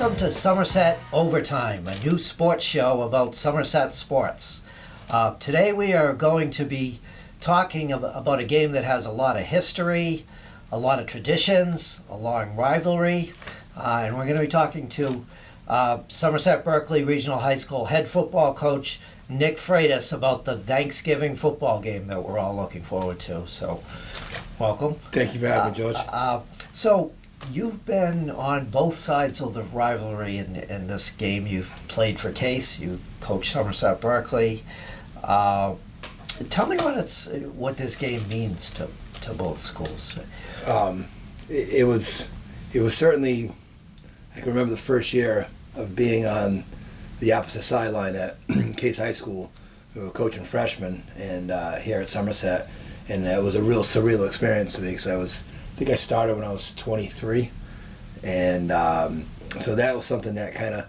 Welcome to Somerset Overtime, a new sports show about Somerset sports. Today we are going to be talking about a game that has a lot of history, a lot of traditions, a long rivalry, and we're going to be talking to Somerset-Berkley Regional High School head football coach Nick Freitas about the Thanksgiving football game that we're all looking forward to. So, welcome. Thank you for having me, George. So, you've been on both sides of the rivalry in this game. You've played for Case. You coached Somerset-Berkley. Tell me what this game means to both schools. It was certainly. I can remember the first year of being on the opposite sideline at Case High School. We were coaching freshmen and here at Somerset, and it was a real surreal experience to me because I think I started when I was 23, and so that was something that kind of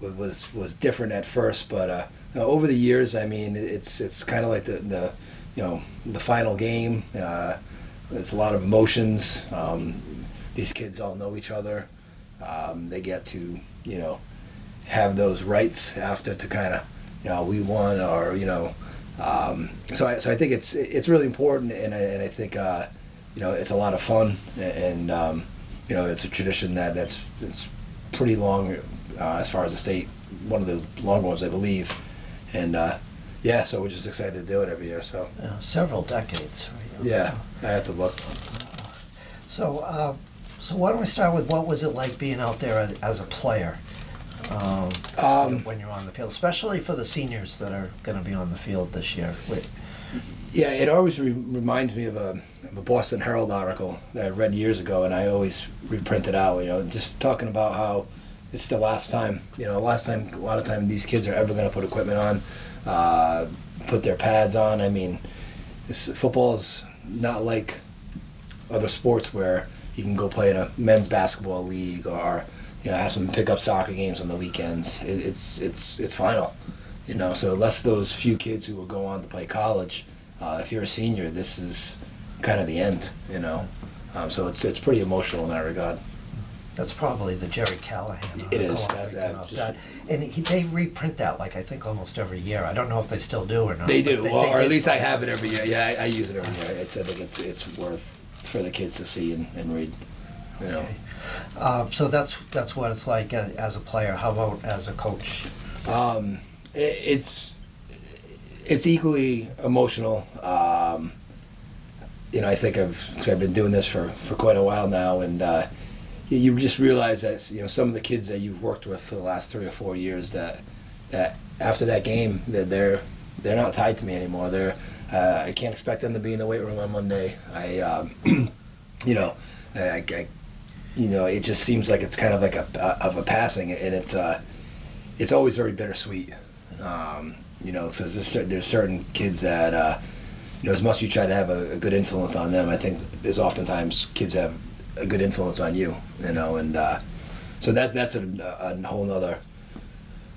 was different at first, but over the years, I mean, it's kind of like the final game. There's a lot of emotions. These kids all know each other. They get to have those rights after to kind of we won, or so I think it's really important, and I think it's a lot of fun, and it's a tradition that's pretty long as far as the state, one of the longer ones I believe, and so we're just excited to do it every year. So several decades, right? Yeah, I have to look. So why don't we start with what was it like being out there as a player when you're on the field, especially for the seniors that are going to be on the field this year? Yeah, it always reminds me of a Boston Herald article that I read years ago, and I always reprint it out. Just talking about how it's the last time. A lot of time these kids are ever going to put equipment on, put their pads on. I mean, football is not like other sports where you can go play in a men's basketball league or have some pickup soccer games on the weekends. It's final. So unless those few kids who will go on to play college, if you're a senior, this is kind of the end. So it's pretty emotional in that regard. That's probably the Jerry Callahan. It is. And they reprint that I think almost every year. I don't know if they still do or not. They do, or at least I have it every year. Yeah, I use it every year. I think it's worth for the kids to see and read. Okay. So that's what it's like as a player. How about as a coach? It's equally emotional. I think I've been doing this for quite a while now, and you just realize that some of the kids that you've worked with for the last 3 or 4 years that after that game that they're not tied to me anymore. I can't expect them to be in the weight room on Monday. It just seems like it's kind of like a passing, and it's always very bittersweet. Because there's certain kids that as much as you try to have a good influence on them, I think there's oftentimes kids have a good influence on you. And so that's a whole nother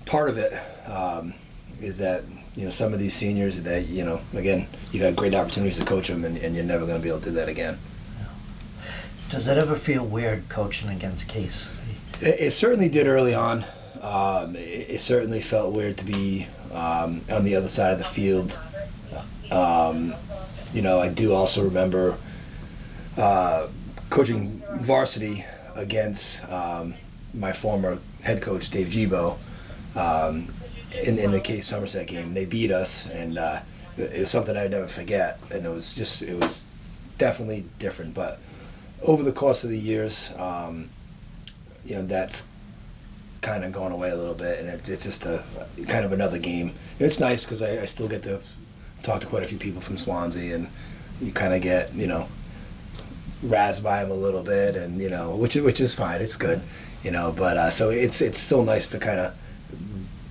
part of it. Is that some of these seniors that again, you got great opportunities to coach them, and you're never going to be able to do that again. Does it ever feel weird coaching against Case? It certainly did early on. It certainly felt weird to be on the other side of the field. I do also remember coaching Varsity against my former head coach Dave Gibo in the Case Somerset game. They beat us, and it was something I'd never forget. And it was definitely different. But over the course of the years, that's kind of gone away a little bit, and it's just a kind of another game. And it's nice because I still get to talk to quite a few people from Swansea, and you kind of get razzed by them a little bit, and which is fine. It's good, But so it's still nice to kind of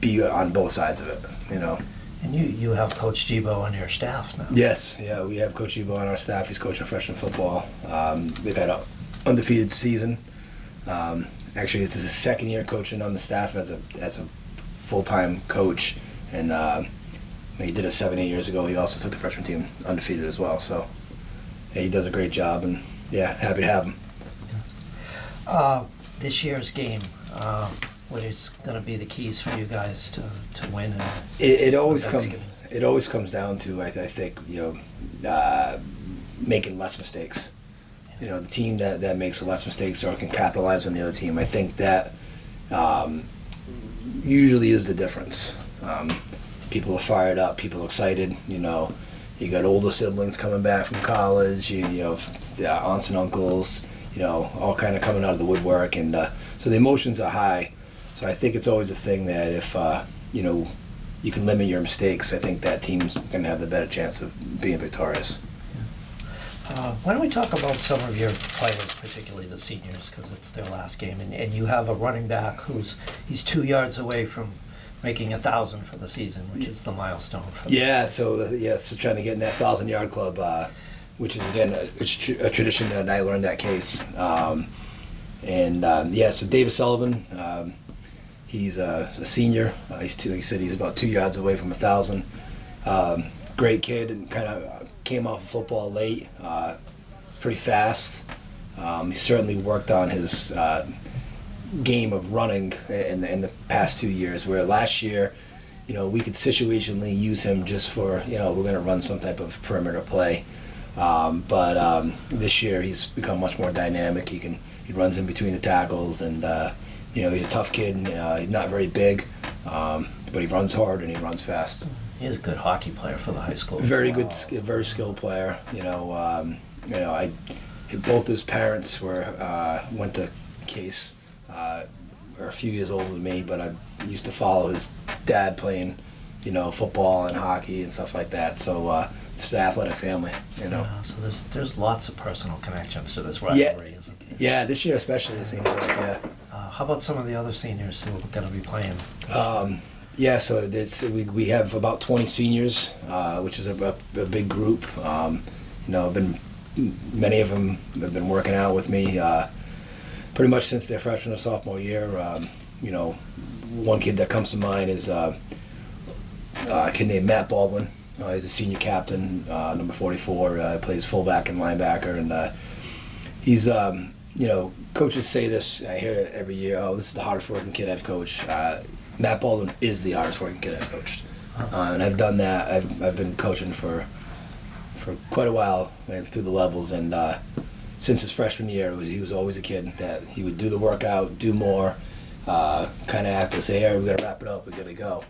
be on both sides of it, And you have Coach Gibo on your staff now. Yes, yeah, we have Coach Gibo on our staff. He's coaching freshman football. They've had an undefeated season. Actually, it's his second year coaching on the staff as a full-time coach, and he did it 7-8 years ago. He also took the freshman team undefeated as well. So yeah, he does a great job, and happy to have him. This year's game, what is going to be the keys for you guys to win? And It always on comes down to I think making less mistakes. The team that makes less mistakes or can capitalize on the other team. I think that usually is the difference. People are fired up. People are excited. You got older siblings coming back from college. You have aunts and uncles. All kind of coming out of the woodwork, and so the emotions are high. So I think it's always a thing that if you can limit your mistakes, I think that team's going to have the better chance of being victorious. Why don't we talk about some of your players, particularly the seniors, because it's their last game, and you have a running back he's 2 yards away from making 1,000 for the season, which is the milestone. So trying to get in that 1,000-yard club, which is again a tradition that I learned at Case. So David Sullivan, he's a senior. He said he's about 2 yards away from 1,000. Great kid, and kind of came off of football late, pretty fast. He certainly worked on his game of running in the past 2 years, where last year, we could situationally use him just for, we're going to run some type of perimeter play. But this year he's become much more dynamic. He runs in between the tackles, and he's a tough kid. He's not very big, but he runs hard and he runs fast. He's a good hockey player for the high school. Very good, very skilled player. Both his parents went to Case. Are a few years older than me, but I used to follow his dad playing, football and hockey and stuff like that. So just an athletic family, So there's lots of personal connections to this rivalry, isn't there? Yeah, this year especially, it seems like, yeah. How about some of the other seniors who are going to be playing? So we have about 20 seniors, which is a big group. Many of them have been working out with me pretty much since their freshman or sophomore year. One kid that comes to mind is a kid named Matt Baldwin. He's a senior captain, number 44, plays fullback and linebacker, and he's, coaches say this, I hear it every year, this is the hardest working kid I've coached. Matt Baldwin is the hardest working kid I've coached. And I've done that. I've been coaching for quite a while, through the levels, and since his freshman year, he was always a kid that he would do the workout, do more, kind of act and say, hey, we got to wrap it up, we got to go.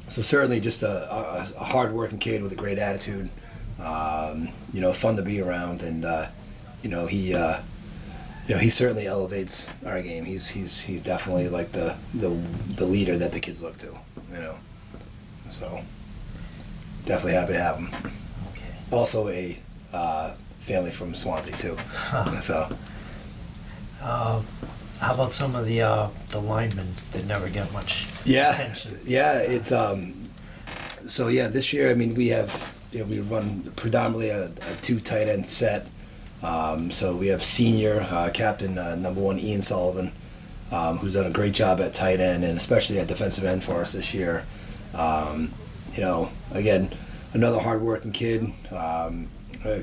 So certainly just a hard-working kid with a great attitude, fun to be around, and he certainly elevates our game. He's definitely like the leader that the kids look to, So definitely happy to have him. Okay. Also a family from Swansea too. So. How about some of the linemen that never get much attention? Yeah, it's this year, we have, we run predominantly a 2 tight end set. So we have senior captain number 1 Ian Sullivan, who's done a great job at tight end and especially at defensive end for us this year. Again, another hardworking kid, a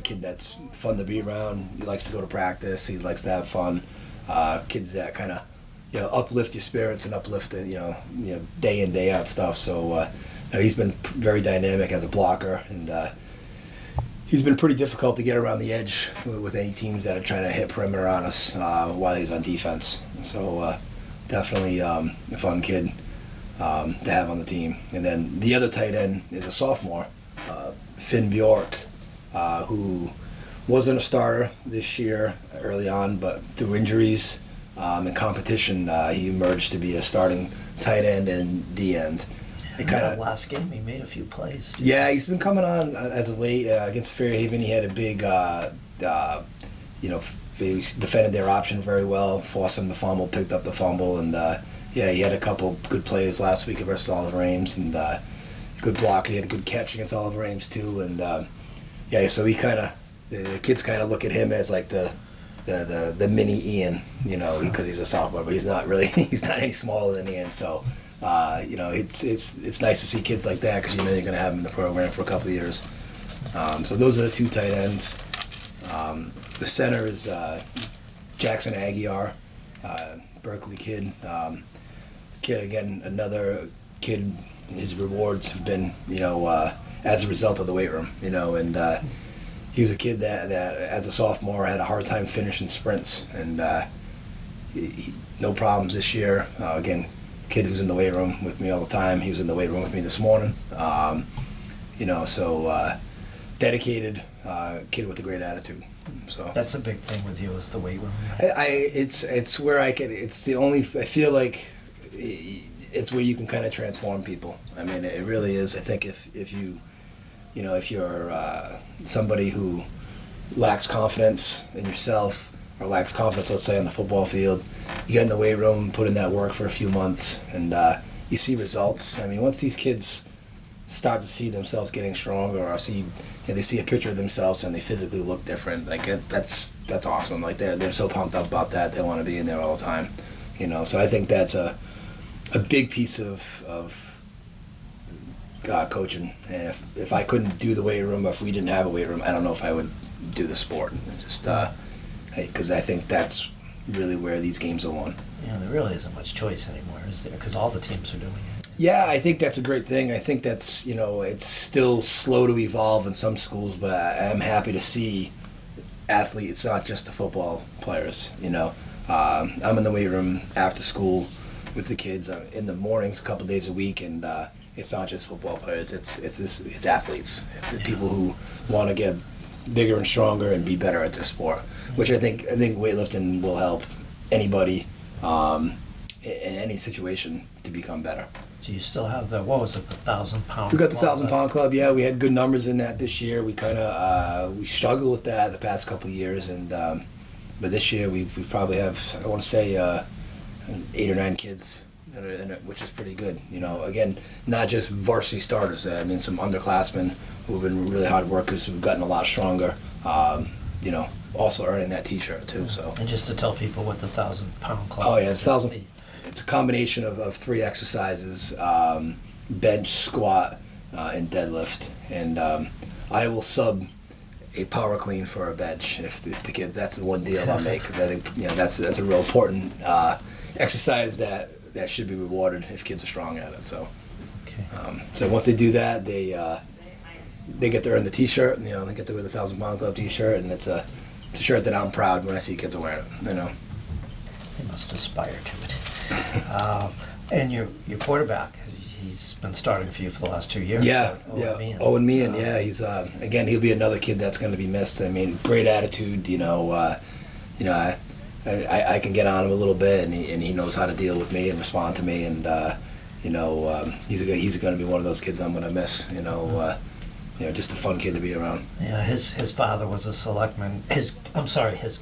kid that's fun to be around. He likes to go to practice. He likes to have fun. Kids that kind of, uplift your spirits and uplift the, day in, day out stuff. So he's been very dynamic as a blocker, and he's been pretty difficult to get around the edge with any teams that are trying to hit perimeter on us while he's on defense. So definitely a fun kid to have on the team. And then the other tight end is a sophomore, Finn Bjork, who wasn't a starter this year early on, but through injuries and competition, he emerged to be a starting tight end and D end. Last game, he made a few plays. Yeah, he's been coming on as of late. Against Fairhaven, he had a big, they defended their option very well, forced him to fumble, picked up the fumble, and he had a couple good plays last week versus Oliver Ames, and good blocker. He had a good catch against Oliver Ames too, and so he the kids kind of look at him as like the mini Ian, because he's a sophomore, but he's not really, he's not any smaller than Ian. So, it's nice to see kids like that because you're going to have them in the program for a couple of years. So those are the 2 tight ends. The center is Jackson Aguiar, Berkley kid. Again, another kid. His rewards have been, as a result of the weight room, and he was a kid that as a sophomore had a hard time finishing sprints, and no problems this year. Again, kid who's in the weight room with me all the time. He was in the weight room with me this morning. So dedicated kid with a great attitude. So That's a big thing with you, is the weight room. it's where I can. It's the only. I feel like it's where you can kind of transform people. I mean, it really is. I think if you, if you're somebody who lacks confidence in yourself or lacks confidence, let's say, on the football field, you get in the weight room, put in that work for a few months, and you see results. I mean, once these kids start to see themselves getting stronger, or they see a picture of themselves and they physically look different, like that's awesome. Like they're so pumped up about that, they want to be in there all the time. So I think that's a big piece of coaching. And if I couldn't do the weight room, or if we didn't have a weight room, I don't know if I would do the sport. It's just because I think that's really where these games are won. There really isn't much choice anymore, is there? Because all the teams are doing it. Yeah, I think that's a great thing. I think that's, it's still slow to evolve in some schools, but I'm happy to see athletes, not just the football players. I'm in the weight room after school with the kids in the mornings a couple days a week, and it's not just football players. It's athletes. It's people who want to get bigger and stronger and be better at their sport, which I think weightlifting will help anybody in any situation to become better. Do you still have the 1,000 pound? We got the 1,000 pound club. Yeah, we had good numbers in that this year. We kind of we struggled with that the past couple of years, and but this year we probably have, I want to say 8 or 9 kids in it, which is pretty good. Again, not just varsity starters. I mean, some underclassmen who've been really hard workers who've gotten a lot stronger. Also earning that T-shirt too. So. And just to tell people what the 1,000 pound club. Oh yeah, is. 1,000. It's a combination of 3 exercises: bench, squat, and deadlift. And I will sub a power clean for a bench if the kids. That's the one deal I'll make, because I think that's a real important exercise that should be rewarded if kids are strong at it. So, Okay. So once they do that, they get to earn the T-shirt. They get to wear the 1,000 pound club T-shirt, and it's a shirt that I'm proud when I see kids are wearing it. They must aspire to it. And your quarterback, he's been starting for you for the last 2 years. Yeah. Owen Meehan, yeah. He's again, he'll be another kid that's going to be missed. I mean, great attitude. I can get on him a little bit, and he knows how to deal with me and respond to me, and he's going to be one of those kids I'm going to miss. Just a fun kid to be around. Yeah, his father was a selectman. His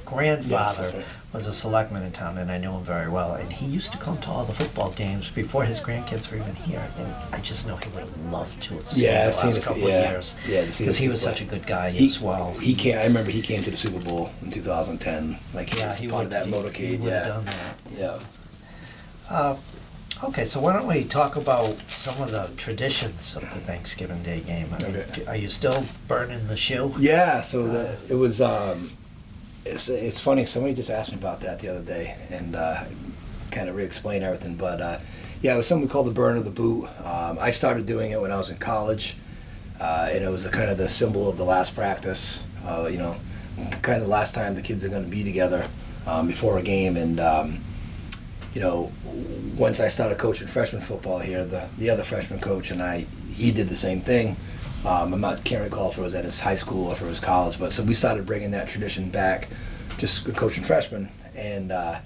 grandfather Yes, was a selectman in town, and I knew him very well. And he used to come to all the football games before his grandkids were even here. And I just know he would have loved to have seen the last couple of years. Yeah, because he was such a good guy as well. I remember he came to the Super Bowl in 2010. Like he was part of that motorcade. He would have done that. Yeah. Okay, so why don't we talk about some of the traditions of the Thanksgiving Day game? I mean, Okay. Are you still burning the shoe? Yeah, so it was, it's funny, somebody just asked me about that the other day, and kind of re-explain everything, but it was something we call the burn of the boot. I started doing it when I was in college, and it was kind of the symbol of the last practice, kind of the last time the kids are going to be together before a game, and once I started coaching freshman football here, the other freshman coach and he did the same thing. Can't recall if it was at his high school or if it was college, but so we started bringing that tradition back, just coaching freshmen, and I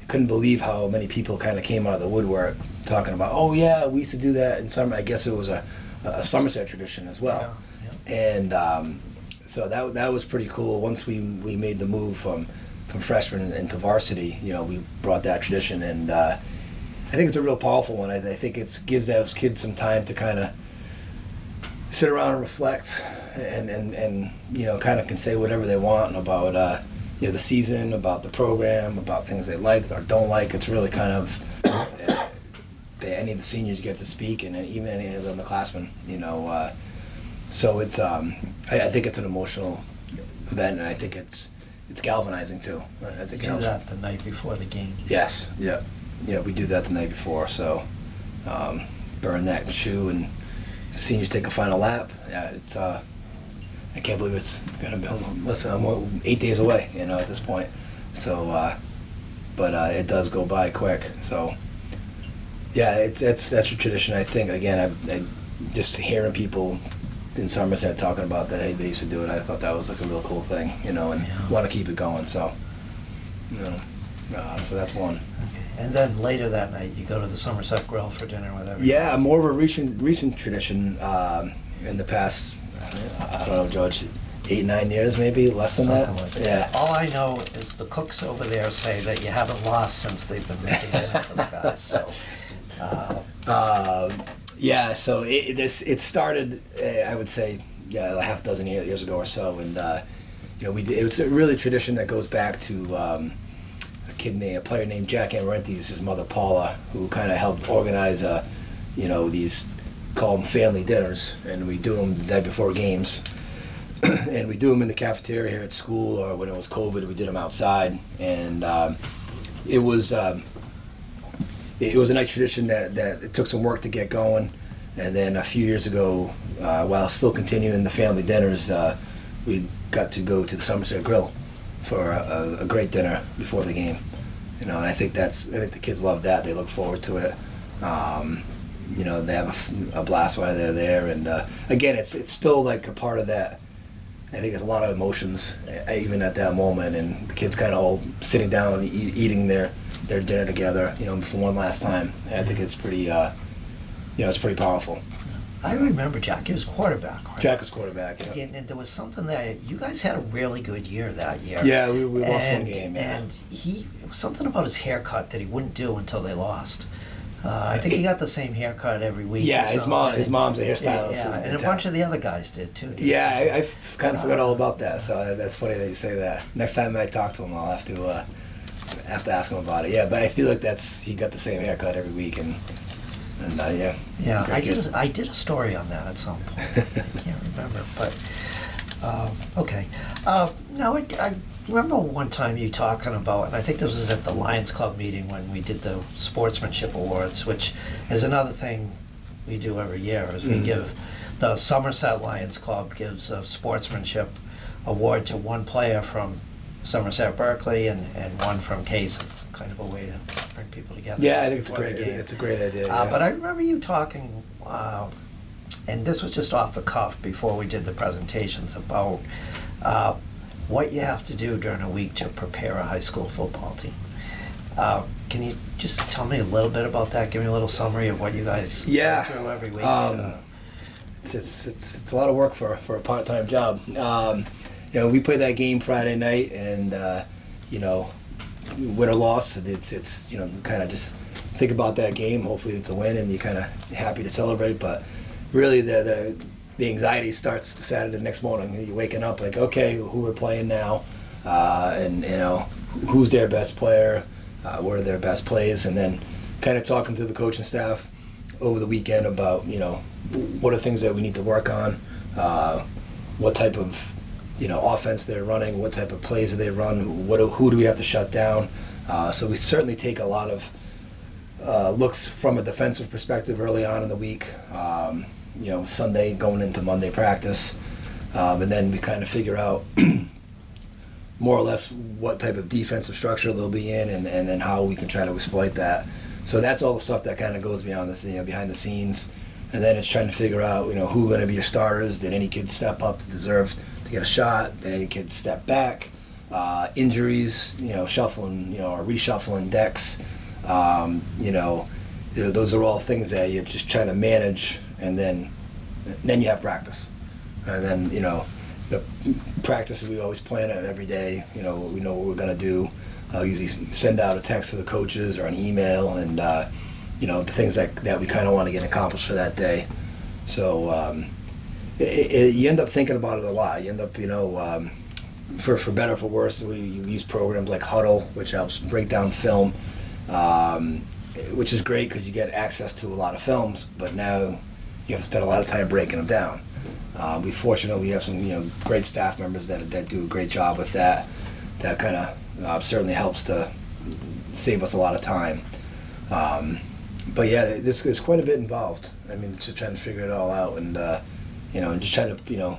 couldn't believe how many people kind of came out of the woodwork talking about, oh yeah, we used to do that in summer. I guess it was a Somerset tradition as well. Yeah. And so that was pretty cool. Once we made the move from freshman into varsity, we brought that tradition, and I think it's a real powerful one. I think it gives those kids some time to kind of sit around and reflect, and kind of can say whatever they want about the season, about the program, about things they like or don't like. It's really kind of any of the seniors get to speak, and even any of the underclassmen. So it's I think it's an emotional event, and I think it's it's galvanizing too. I think You it do helps. that the night before the game. Yes, yeah, we do that the night before. So burn that shoe and seniors take a final lap. Yeah, it's I can't believe it's gonna be I'm 8 days away, at this point. So, but it does go by quick. So, yeah, that's a tradition. I think again, I just hearing people in Somerset talking about that, hey, they used to do it. I thought that was like a real cool thing, and want to keep it going. So, so that's one. Okay. And then later that night, you go to the Somerset Grill for dinner with everyone. Yeah, more of a recent tradition in the past. I don't know, George, 8-9 years, maybe less than Something that. like that. Yeah. All I know is the cooks over there say that you haven't lost since they've been making dinner for the guys. So. Yeah, so it started, I would say, a half dozen years ago or so, and it was a really tradition that goes back to a player named Jack Amarentes, his mother Paula, who kind of helped organize, these call them family dinners, and we do them the day before games, and we do them in the cafeteria here at school, or when it was COVID, we did them outside, and it was a nice tradition that it took some work to get going, and then a few years ago, while still continuing the family dinners, we got to go to the Somerset Grill for a great dinner before the game. And I think the kids love that. They look forward to it. They have a blast while they're there, and again, it's still like a part of that. I think it's a lot of emotions, even at that moment, and the kids kind of all sitting down, eating their dinner together, for one last time. I think it's pretty, it's pretty powerful. I remember Jack. He was quarterback, right? Jack was quarterback. Yeah. And there was something that you guys had a really good year that year. Yeah, we lost one game. Yeah. And it was something about his haircut that he wouldn't do until they lost. I think he got the same haircut every week. Yeah, his mom's a hairstylist. Yeah, and a bunch of the other guys did too. Yeah, I kind of forgot all about that. So that's funny that you say that. Next time I talk to him, I'll have to ask him about it. Yeah, but I feel like he got the same haircut every week, and yeah. Yeah, I did a story on that at some point. I can't remember, but okay. Now I remember one time you talking about, and I think this was at the Lions Club meeting when we did the Sportsmanship Awards, which is another thing we do every year, is we give the Somerset Lions Club gives a Sportsmanship Award to one player from Somerset-Berkley and one from Cases, kind of a way to bring people together. Yeah, I think it's a great idea. Yeah. But I remember you talking, and this was just off the cuff before we did the presentations, about what you have to do during a week to prepare a high school football team. Can you just tell me a little bit about that? Give me a little summary of what you guys go through every week. It's a lot of work for a part-time job. We play that game Friday night, and win or loss, it's kind of just think about that game. Hopefully it's a win, and you're kind of happy to celebrate. But really, the anxiety starts the Saturday next morning. You're waking up like, okay, who we're playing now, and who's their best player, what are their best plays, and then kind of talking to the coaching staff over the weekend about what are things that we need to work on, what type of offense they're running, what type of plays do they run, who do we have to shut down. So we certainly take a lot of looks from a defensive perspective early on in the week. Sunday going into Monday practice, and then we kind of figure out more or less what type of defensive structure they'll be in, and then how we can try to exploit that. So that's all the stuff that kind of goes beyond behind the scenes, and then it's trying to figure out who are going to be your starters. Did any kid step up to deserve to get a shot? Did any kid step back? Injuries, shuffling, or reshuffling decks. Those are all things that you're just trying to manage, and then you have practice, and then the practices we always plan out every day. We know what we're gonna do. I'll usually send out a text to the coaches or an email, and the things that we kind of want to get accomplished for that day. So you end up thinking about it a lot. You end up, for better or for worse, we use programs like Huddle, which helps break down film, which is great because you get access to a lot of films, but now you have to spend a lot of time breaking them down. We're fortunate we have some great staff members that do a great job with that. that kind of certainly helps to save us a lot of time. But yeah, there's quite a bit involved. I mean, it's just trying to figure it all out, and and just trying to,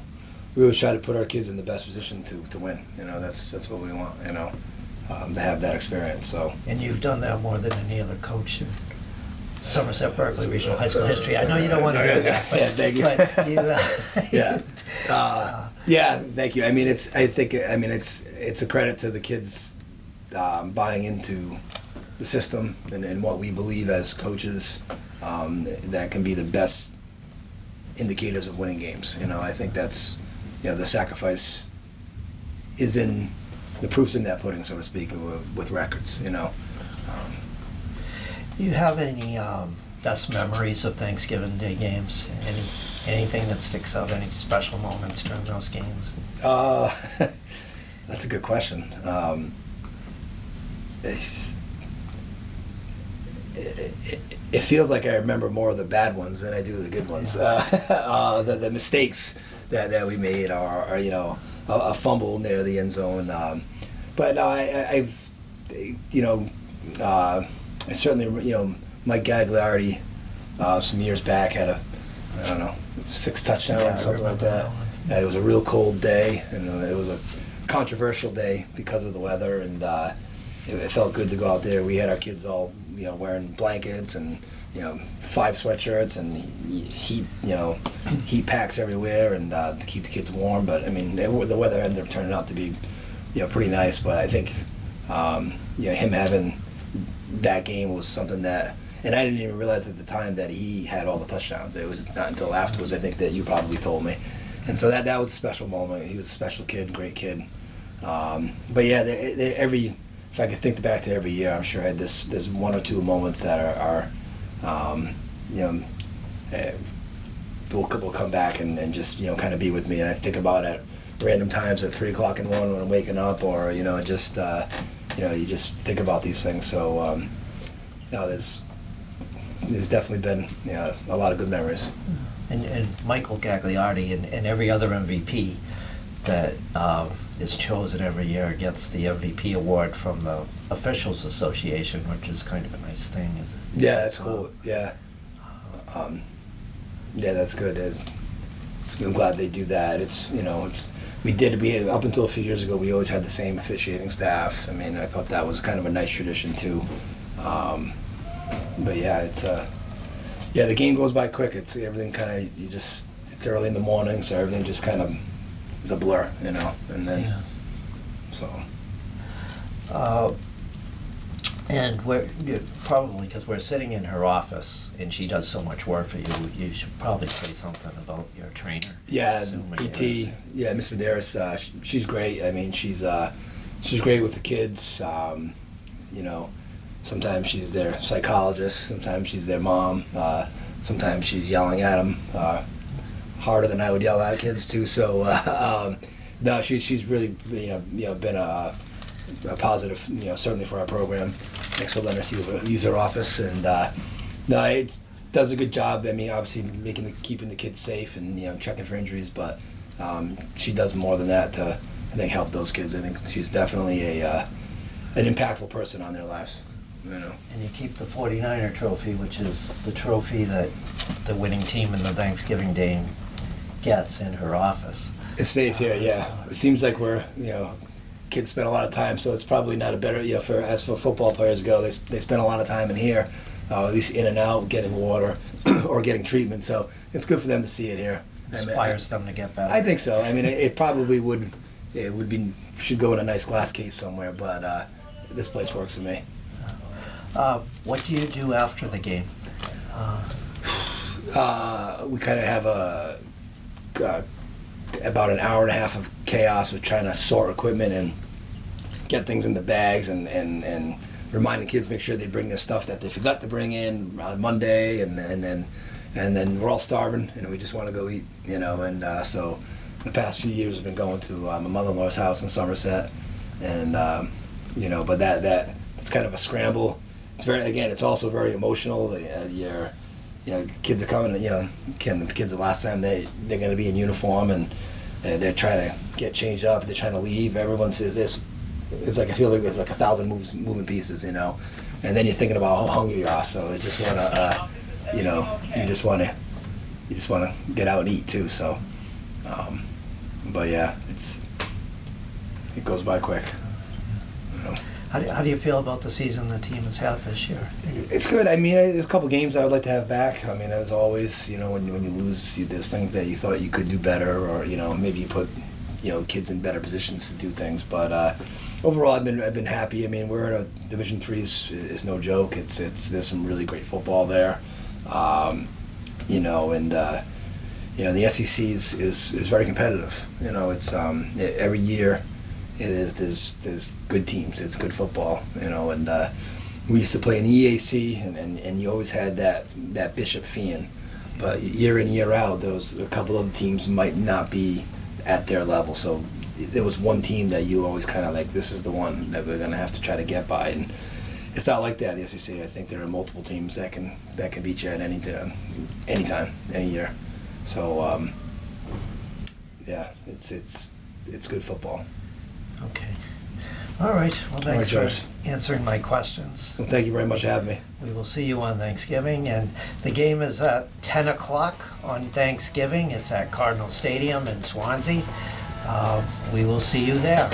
we always try to put our kids in the best position to win. That's what we want. To have that experience. So. And you've done that more than any other coach in Somerset-Berkley Regional High School history. I know you don't want to hear that. Yeah, thank you. But you, yeah, thank you. I mean, it's a credit to the kids buying into the system and what we believe as coaches that can be the best indicators of winning games. I think that's, the sacrifice is in, the proof's in that pudding, so to speak, with records, Do you have any best memories of Thanksgiving Day games? Anything that sticks out? Any special moments during those games? That's a good question. It feels like I remember more of the bad ones than I do the good ones. The mistakes that we made are a fumble near the end zone. But no, I've I certainly, Mike Gagliardi some years back had 6 touchdowns, something like that. It was a real cold day, and it was a controversial day because of the weather, and it felt good to go out there. We had our kids all, wearing blankets and, 5 sweatshirts and heat packs everywhere, and to keep the kids warm. But I mean, the weather ended up turning out to be, pretty nice. But I think, him having that game was something that, and I didn't even realize at the time that he had all the touchdowns. It was not until afterwards, I think, that you probably told me. And so that was a special moment. He was a special kid, great kid. But yeah, if I could think back to every year, I'm sure I had there's 1 or 2 moments that are will come back and just kind of be with me. And I think about it at random times at 3 o'clock in the morning when I'm waking up, or just you just think about these things. So there's definitely been a lot of good memories. And Michael Gagliardi and every other MVP that is chosen every year gets the MVP award from the Officials Association, which is kind of a nice thing, isn't it? Yeah, that's cool. Yeah. Yeah, that's good. I'm glad they do that. We up until a few years ago, we always had the same officiating staff. I mean, I thought that was kind of a nice tradition too. But yeah, the game goes by quick. It's everything kind of, it's early in the morning, so everything just kind of is a blur, and then, so. And probably because we're sitting in her office and she does so much work for you, you should probably say something about your trainer. Yeah, PT. Yeah, Miss Medeiros, she's great. I mean, she's great with the kids. Sometimes she's their psychologist. Sometimes she's their mom. Sometimes she's yelling at them harder than I would yell at kids too. So no, she's really been a positive, certainly for our program. Thanks for letting us use her office, and no, it does a good job. I mean, obviously keeping the kids safe and checking for injuries, but she does more than that to, I think, help those kids. I think she's definitely an impactful person on their lives. And you keep the 49er trophy, which is the trophy that the winning team in the Thanksgiving game gets, in her office. It stays here, yeah. It seems like we're, kids spend a lot of time, so it's probably not a better, as for football players go, they spend a lot of time in here, at least in and out, getting water or getting treatment, so it's good for them to see it here. Inspires them to get better. I think so. I mean, it probably should go in a nice glass case somewhere, but this place works for me. What do you do after the game? We kind of have about an hour and a half of chaos with trying to sort equipment and get things in the bags and remind the kids, make sure they bring their stuff that they forgot to bring in on Monday, and then we're all starving and we just want to go eat, and so the past few years have been going to my mother-in-law's house in Somerset, and but it's kind of a scramble. It's also very emotional. Kids are coming. The kids the last time they're going to be in uniform, and they're trying to get changed up. They're trying to leave. Everyone says this. it's like I feel like it's like 1,000 moving pieces, you know. And then you're thinking about how hungry you are, so you just wanna, you know, you just wanna get out and eat too. So, but yeah, it goes by quick. You know. How do you feel about the season the team has had this year? It's good. I mean, there's a couple games I would like to have back. I mean, as always, you know, when you lose, there's things that you thought you could do better, or you know, maybe you put, you know, kids in better positions to do things. But overall, I've been happy. I mean, we're in a Division III is no joke. There's some really great football there, you know, and you know, the SEC is very competitive. You know, it's every year. There's good teams. It's good football, you know. And we used to play in the EAC, and you always had that Bishop Fian, but year in year out, a couple of the teams might not be at their level. So there was one team that you always kind of like, this is the one that we're gonna have to try to get by. And it's not like that. The SEC, I think there are multiple teams that can beat you at anytime, any year. So yeah, it's good football. Okay. All right. Well, thanks All right, for answering my questions. Well, thank you very much for having me. We will see you on Thanksgiving, and the game is at 10 o'clock on Thanksgiving. It's at Cardinal Stadium in Swansea. We will see you there.